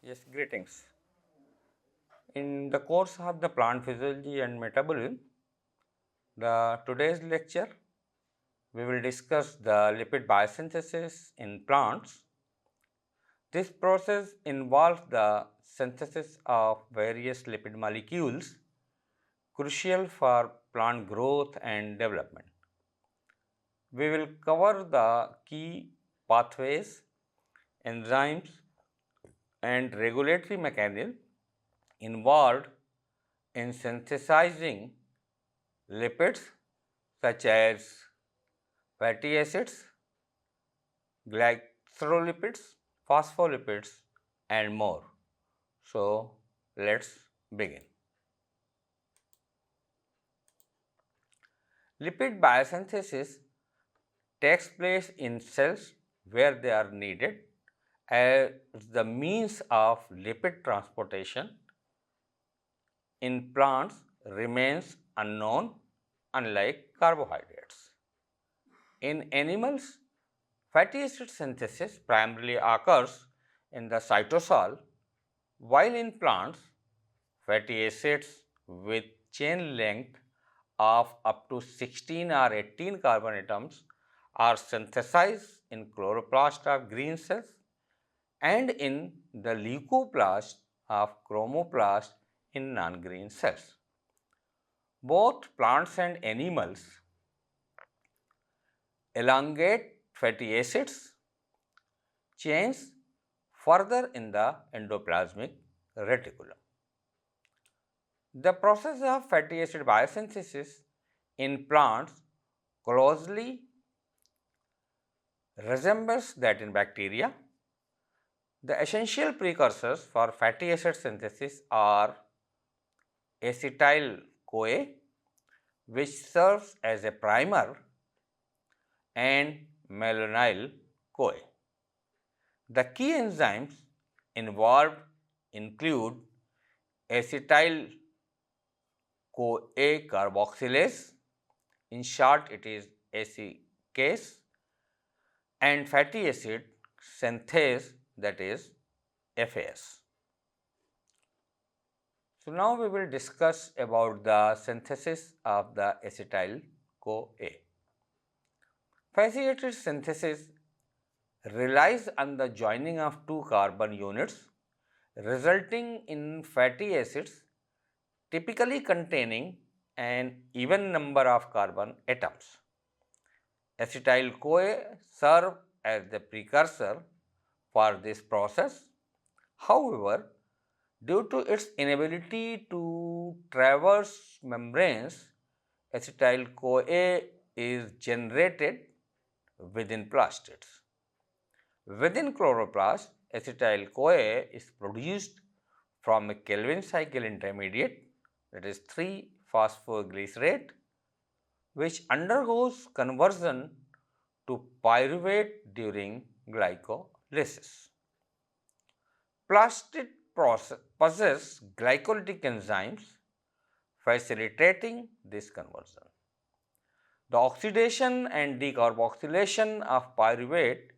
Yes, greetings. In the course of the plant physiology and metabolism, the today's lecture we will discuss the lipid biosynthesis in plants. This process involves the synthesis of various lipid molecules crucial for plant growth and development. We will cover the key pathways, enzymes and regulatory mechanisms involved in synthesizing lipids such as fatty acids, glycerolipids, phospholipids and more. So, let us begin. Lipid biosynthesis takes place in cells where they are needed as the means of lipid transportation in plants remains unknown, unlike carbohydrates. In animals, fatty acid synthesis primarily occurs in the cytosol, while in plants, fatty acids with chain length of up to 16 or 18 carbon atoms are synthesized in chloroplast of green cells and in the leucoplast of chromoplast in non-green cells. Both plants and animals elongate fatty acids chains further in the endoplasmic reticulum. The process of fatty acid biosynthesis in plants closely resembles that in bacteria. The essential precursors for fatty acid synthesis are acetyl-CoA, which serves as a primer, and malonyl-CoA. The key enzymes involved include acetyl-CoA carboxylase, in short it is ACCase, and fatty acid synthase, that is FAS. So, now we will discuss about the synthesis of the acetyl-CoA. Fatty acid synthesis relies on the joining of two carbon units, resulting in fatty acids typically containing an even number of carbon atoms. Acetyl-CoA serves as the precursor for this process. However, due to its inability to traverse membranes, acetyl-CoA is generated within plastids. Within chloroplast, acetyl-CoA is produced from a Calvin cycle intermediate, that is 3-phosphoglycerate, which undergoes conversion to pyruvate during glycolysis. Plastid possess glycolytic enzymes facilitating this conversion. The oxidation and decarboxylation of pyruvate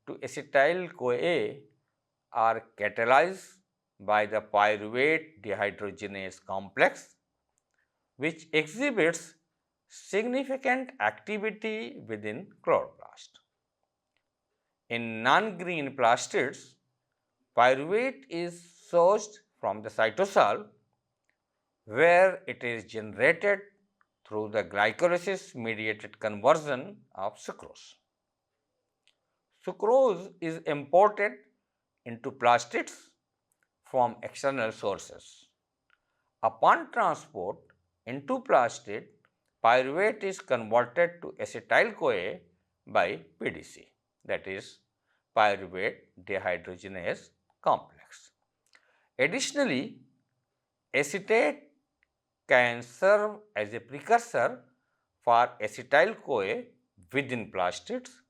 to acetyl-CoA are catalyzed by the pyruvate dehydrogenase complex, which exhibits significant activity within chloroplast. In non-green plastids, pyruvate is sourced from the cytosol, where it is generated through the glycolysis mediated conversion of sucrose. Sucrose is imported into plastids from external sources. Upon transport into plastid, pyruvate is converted to acetyl-CoA by PDC, that is pyruvate dehydrogenase complex. Additionally, acetate can serve as a precursor for acetyl-CoA within plastids,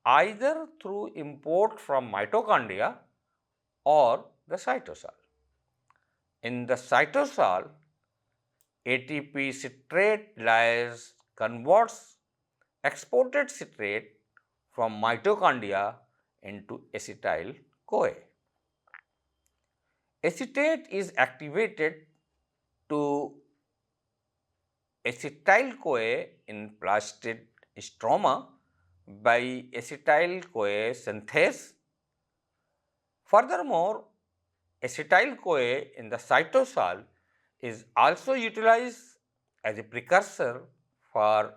either through import from mitochondria or the cytosol. In the cytosol, ATP citrate lyase converts exported citrate from mitochondria into acetyl-CoA. Acetate is activated to acetyl-CoA in plastid stroma by acetyl-CoA synthase. Furthermore, acetyl-CoA in the cytosol is also utilized as a precursor for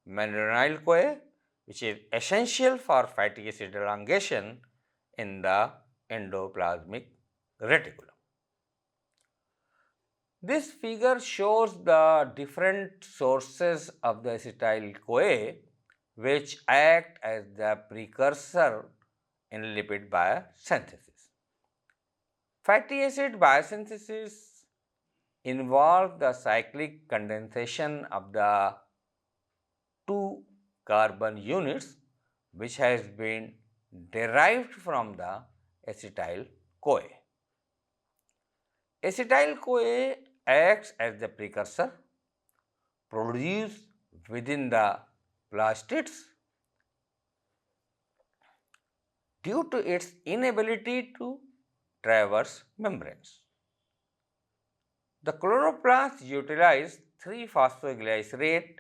malonyl-CoA, which is essential for fatty acid elongation in the endoplasmic reticulum. This figure shows the different sources of the acetyl-CoA which act as the precursor in lipid biosynthesis. Fatty acid biosynthesis involves the cyclic condensation of the two carbon units which has been derived from the acetyl-CoA. Acetyl-CoA acts as the precursor produced within the plastids due to its inability to traverse membranes. The chloroplasts utilize 3-phosphoglycerate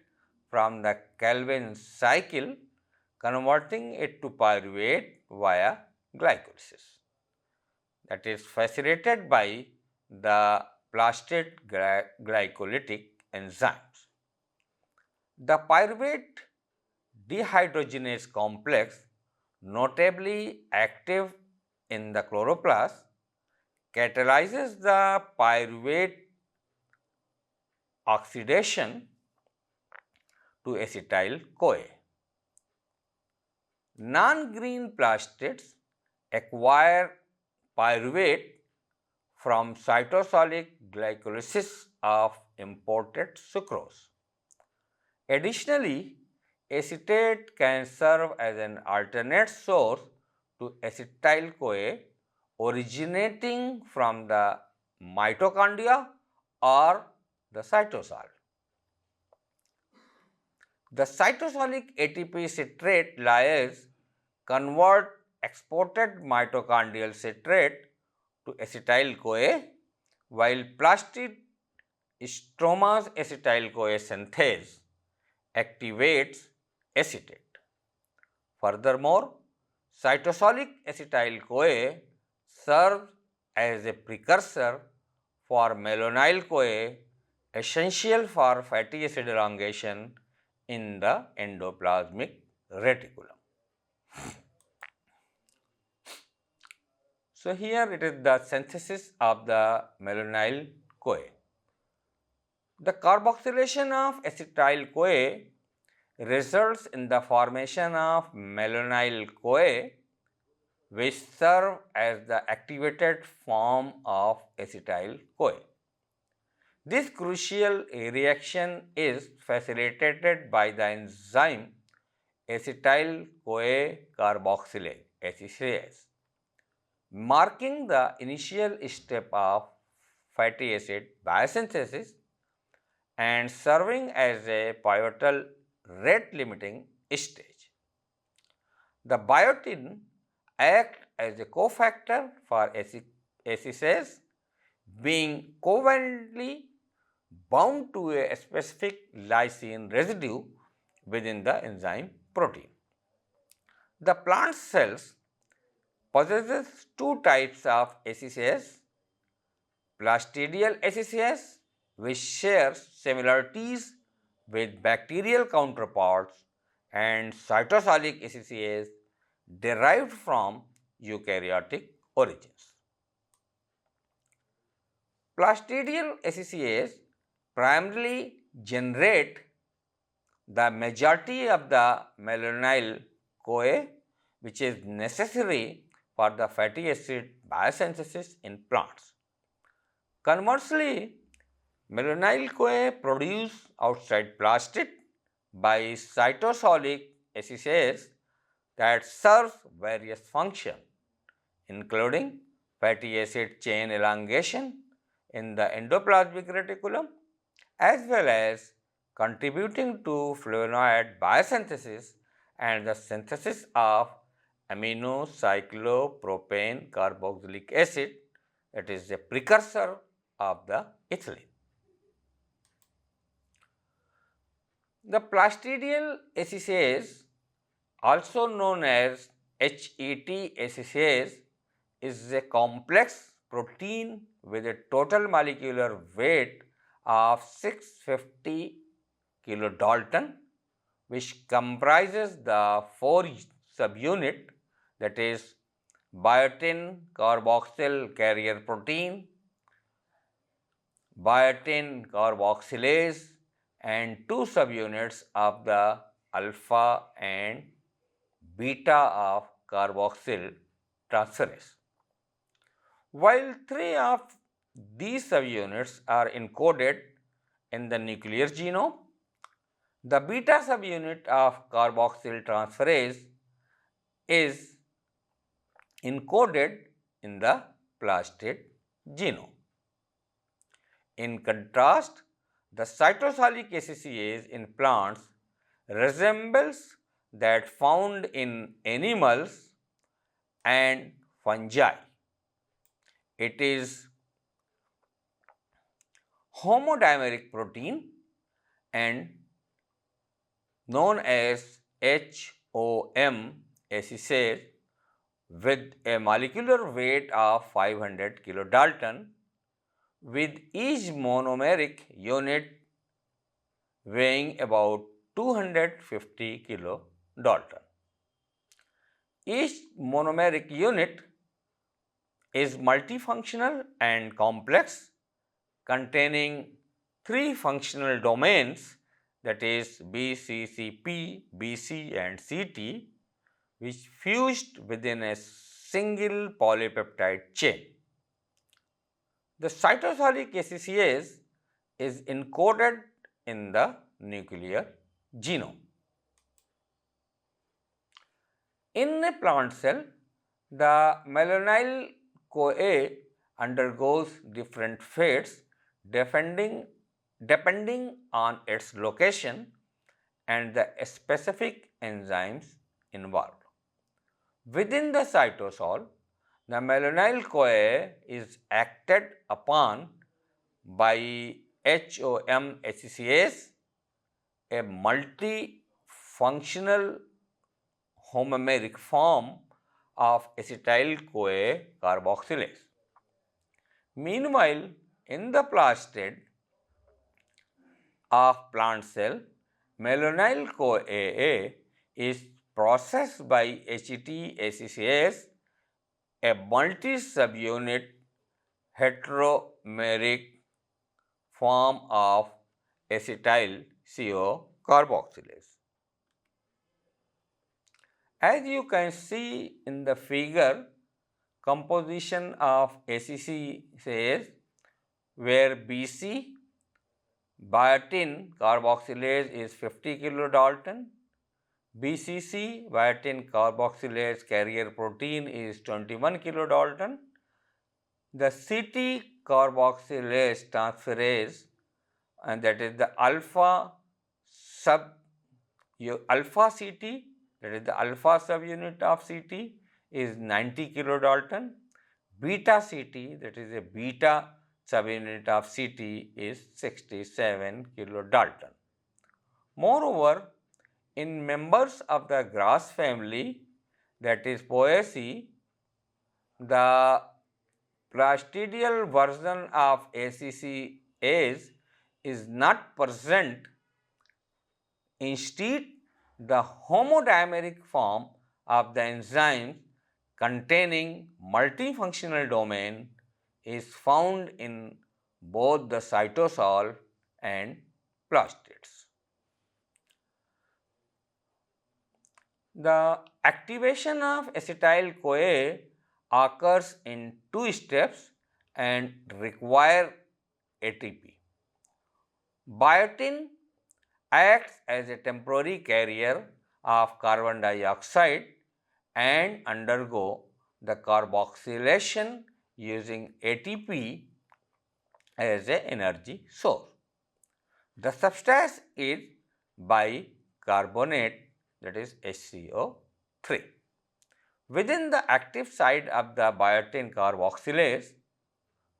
from the Calvin cycle, converting it to pyruvate via glycolysis. That is facilitated by the plastid glycolytic enzymes. The pyruvate dehydrogenase complex, notably active in the chloroplast, catalyzes the pyruvate oxidation to acetyl-CoA. Non-green plastids acquire pyruvate from cytosolic glycolysis of imported sucrose. Additionally, acetate can serve as an alternate source to acetyl-CoA originating from the mitochondria or the cytosol. The cytosolic ATP citrate layers convert exported mitochondrial citrate to acetyl-CoA, while plastid stroma's acetyl-CoA synthase activates acetate. Furthermore, cytosolic acetyl-CoA serves as a precursor for malonyl-CoA, essential for fatty acid elongation in the endoplasmic reticulum. So, here it is the synthesis of the malonyl-CoA. The carboxylation of acetyl-CoA results in the formation of malonyl-CoA, which serve as the activated form of acetyl-CoA. This crucial reaction is facilitated by the enzyme acetyl-CoA carboxylase ACCase, marking the initial step of fatty acid biosynthesis and serving as a pivotal rate limiting stage. The biotin acts as a cofactor for ACCase, being covalently bound to a specific lysine residue within the enzyme protein. The plant cells possesses two types of ACCase: plastidial ACCase, which shares similarities with bacterial counterparts, and cytosolic ACCase derived from eukaryotic origins. Plastidial ACCase primarily generate the majority of the malonyl-CoA, which is necessary for the fatty acid biosynthesis in plants. Conversely, malonyl-CoA produced outside plastid by cytosolic ACCase that serves various functions, including fatty acid chain elongation in the endoplasmic reticulum, as well as contributing to flavonoid biosynthesis and the synthesis of amino cyclopropane carboxylic acid that is a precursor of the ethylene. The plastidial ACCase, also known as HET ACCase, is a complex protein with a total molecular weight of 650 kilodalton, which comprises the 4 subunit, that is biotin carboxyl carrier protein, biotin carboxylase, and 2 subunits of the alpha and beta of carboxyl transferase. While 3 of these subunits are encoded in the nuclear genome, the beta subunit of carboxyl transferase is encoded in the plastid genome. In contrast, the cytosolic ACCase in plants resembles that found in animals and fungi. It is homodimeric protein and known as HOM ACCase with a molecular weight of 500 kilodalton, with each monomeric unit weighing about 250 kilodalton. Each monomeric unit is multifunctional and complex, containing 3 functional domains, that is BCCP, BC and CT, which fused within a single polypeptide chain. The cytosolic ACCase is encoded in the nuclear genome. In a plant cell, the malonyl-CoA undergoes different fates depending on its location and the specific enzymes involved. Within the cytosol, the malonyl-CoA is acted upon by HOM ACCase, a multifunctional homomeric form of acetyl-CoA carboxylase. Meanwhile, in the plastid of plant cell, malonyl-CoA is processed by HET ACCase, a multi-subunit heteromeric form of acetyl-CoA carboxylase. As you can see in the figure, composition of ACCase, where BC biotin carboxylase is 50 kilodalton, BCC biotin carboxylase carrier protein is 21 kilodalton, the CT carboxylase transferase, and that is the alpha CT, that is the alpha subunit of CT, is 90 kilodalton, beta CT, that is a beta subunit of CT, is 67 kilodalton. Moreover, in members of the grass family, that is Poaceae, the plastidial version of ACCase is not present. Instead, the homodimeric form of the enzyme containing multifunctional domain is found in both the cytosol and plastids. The activation of acetyl-CoA occurs in 2 steps and require ATP. Biotin acts as a temporary carrier of carbon dioxide and undergo the carboxylation using ATP as an energy source. The substance is bicarbonate, that is HCO3. Within the active site of the biotin carboxylase,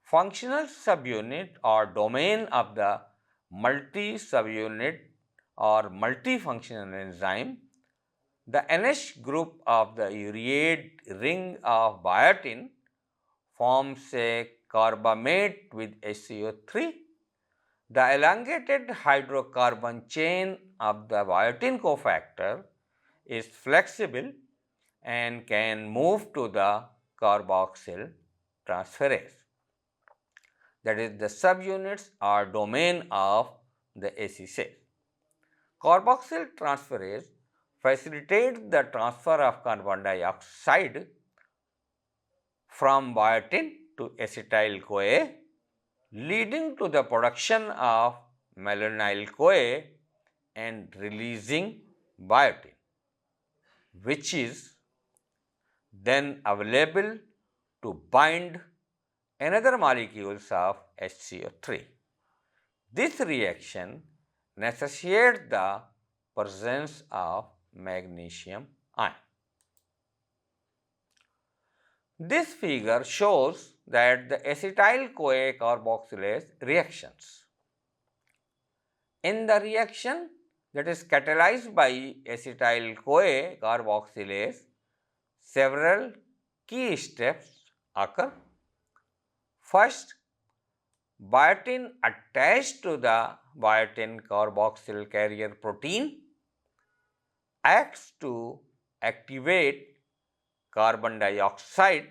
functional subunit or domain of the multi-subunit or multifunctional enzyme, the NH group of the ureate ring of biotin forms a carbamate with HCO3. The elongated hydrocarbon chain of the biotin cofactor is flexible and can move to the carboxyl transferase. That is, the subunits or domain of the ACCase. Carboxyl transferase facilitates the transfer of carbon dioxide from biotin to acetyl-CoA, leading to the production of malonyl-CoA and releasing biotin, which is then available to bind another molecules of HCO3. This reaction necessitates the presence of magnesium ion. This figure shows that the acetyl-CoA carboxylase reactions. In the reaction that is catalyzed by acetyl-CoA carboxylase, several key steps occur. First, biotin attached to the biotin carboxyl carrier protein acts to activate carbon dioxide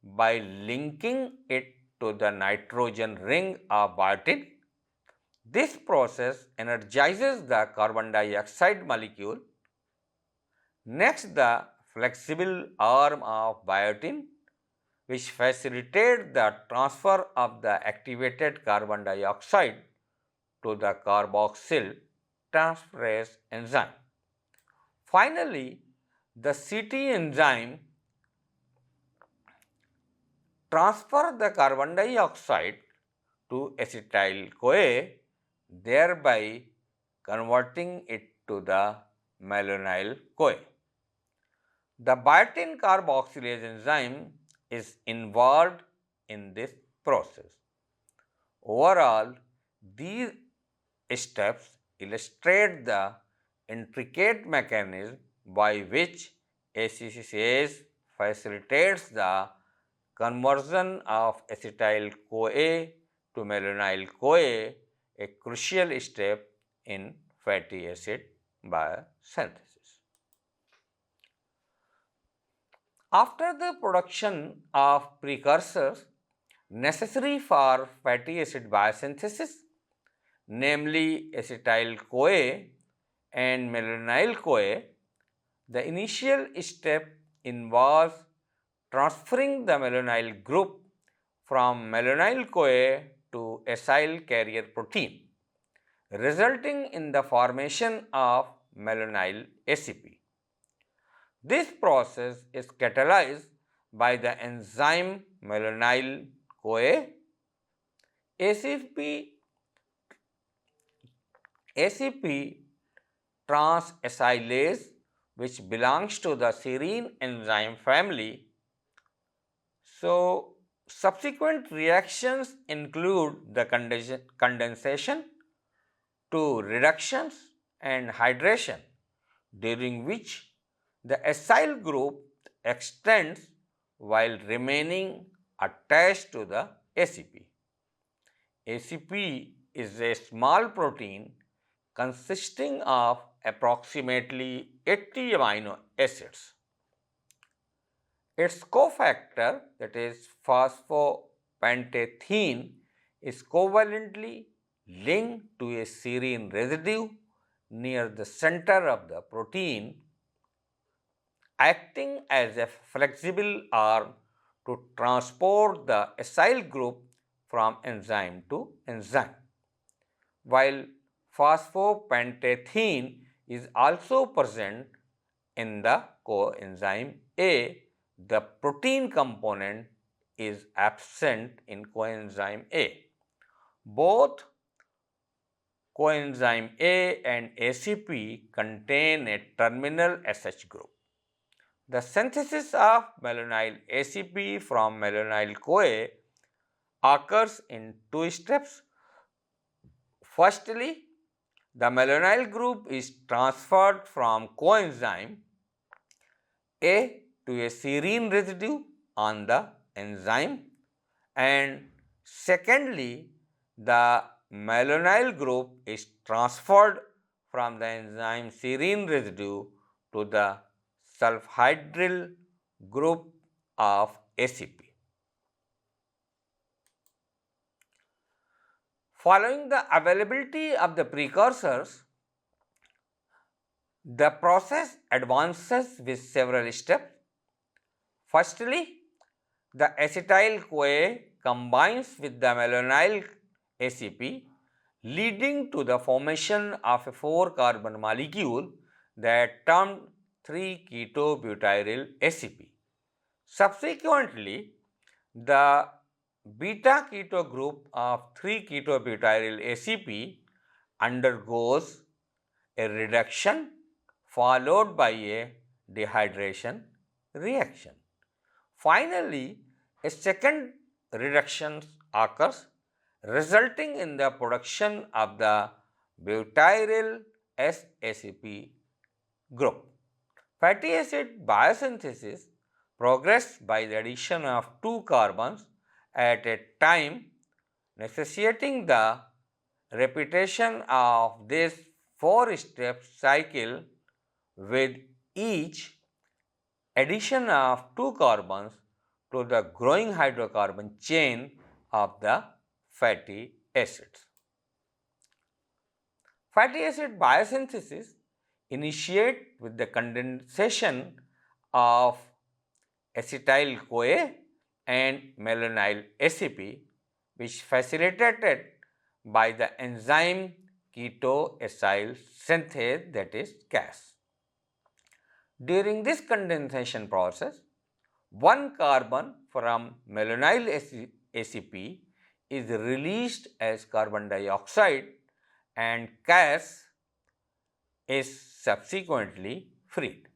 by linking it to the nitrogen ring of biotin. This process energizes the carbon dioxide molecule. Next, the flexible arm of biotin, which facilitates the transfer of the activated carbon dioxide to the carboxyl transferase enzyme. Finally, the CT enzyme transfers the carbon dioxide to acetyl-CoA, thereby converting it to the malonyl-CoA. The biotin carboxylase enzyme is involved in this process. Overall, these steps illustrate the intricate mechanism by which ACCase facilitates the conversion of acetyl-CoA to malonyl-CoA, a crucial step in fatty acid biosynthesis. After the production of precursors necessary for fatty acid biosynthesis, namely acetyl-CoA and malonyl-CoA, the initial step involves transferring the malonyl group from malonyl-CoA to acyl carrier protein, resulting in the formation of malonyl ACP. This process is catalyzed by the enzyme malonyl-CoA. ACP transacylase, which belongs to the serine enzyme family. So, subsequent reactions include the condensation to reductions and hydration, during which the acyl group extends while remaining attached to the ACP. ACP is a small protein consisting of approximately 80 amino acids. Its cofactor, that is phosphopentethene, is covalently linked to a serine residue near the center of the protein, acting as a flexible arm to transport the acyl group from enzyme to enzyme. While phosphopentethene is also present in the coenzyme A, the protein component is absent in coenzyme A. Both coenzyme A and ACP contain a terminal SH group. The synthesis of malonyl ACP from malonyl-CoA occurs in two steps. Firstly, the malonyl group is transferred from coenzyme A to a serine residue on the enzyme, and secondly, the malonyl group is transferred from the enzyme serine residue to the sulfhydryl group of ACP. Following the availability of the precursors, the process advances with several steps. Firstly, the acetyl-CoA combines with the malonyl ACP, leading to the formation of a 4-carbon molecule that termed 3-keto-butyryl ACP. Subsequently, the beta-keto group of 3-keto-butyryl ACP undergoes a reduction followed by a dehydration reaction. Finally, a second reduction occurs, resulting in the production of the butyryl S-ACP group. Fatty acid biosynthesis progresses by the addition of 2 carbons at a time, necessitating the repetition of this 4-step cycle with each addition of 2 carbons to the growing hydrocarbon chain of the fatty acids. Fatty acid biosynthesis initiates with the condensation of acetyl-CoA and malonyl ACP, which facilitated by the enzyme keto-acyl synthase, that is ACCase. During this condensation process, 1 carbon from malonyl ACP is released as carbon dioxide and ACCase is subsequently freed.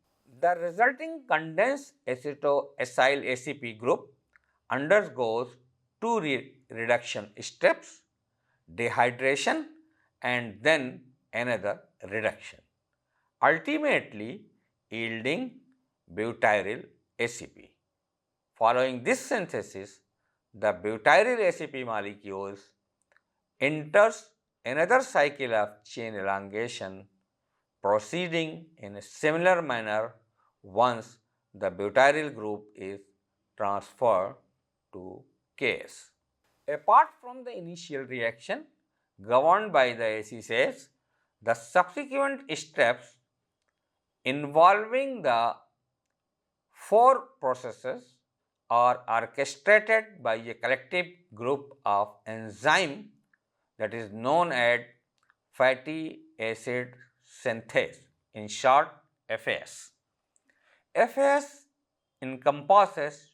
The resulting condensed aceto-acyl ACP group undergoes 2 reduction steps, dehydration and then another reduction, ultimately yielding butyryl ACP. Following this synthesis, the butyryl ACP molecules enters another cycle of chain elongation, proceeding in a similar manner once the butyryl group is transferred to ACCase. Apart from the initial reaction governed by the ACCase, the subsequent steps involving the 4 processes are orchestrated by a collective group of enzyme that is known as fatty acid synthase, in short FAS. FAS encompasses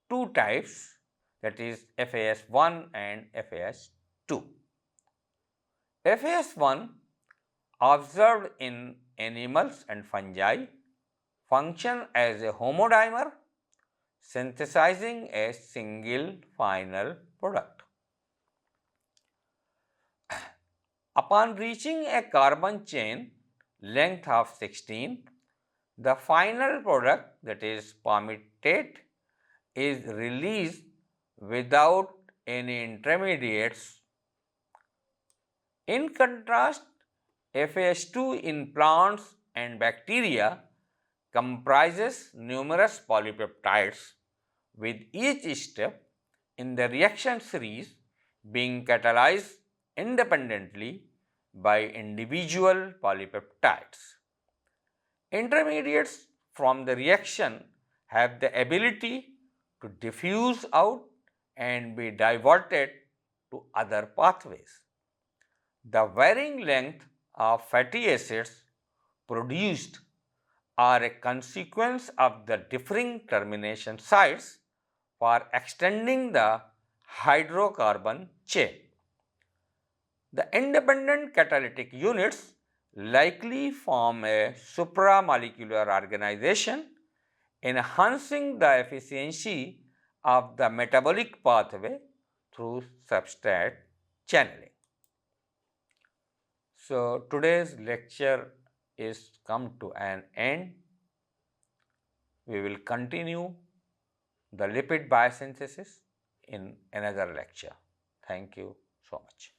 2 types, that is FAS1 and FAS2. FAS1, observed in animals and fungi, function as a homodimer, synthesizing a single final product. Upon reaching a carbon chain length of 16, the final product, that is palmitate, is released without any intermediates. In contrast, FAS2 in plants and bacteria comprises numerous polypeptides, with each step in the reaction series being catalyzed independently by individual polypeptides. Intermediates from the reaction have the ability to diffuse out and be diverted to other pathways. The varying length of fatty acids produced are a consequence of the differing termination sites for extending the hydrocarbon chain. The independent catalytic units likely form a supramolecular organization, enhancing the efficiency of the metabolic pathway through substrate channeling. So, today's lecture is come to an end. We will continue the lipid biosynthesis in another lecture. Thank you so much.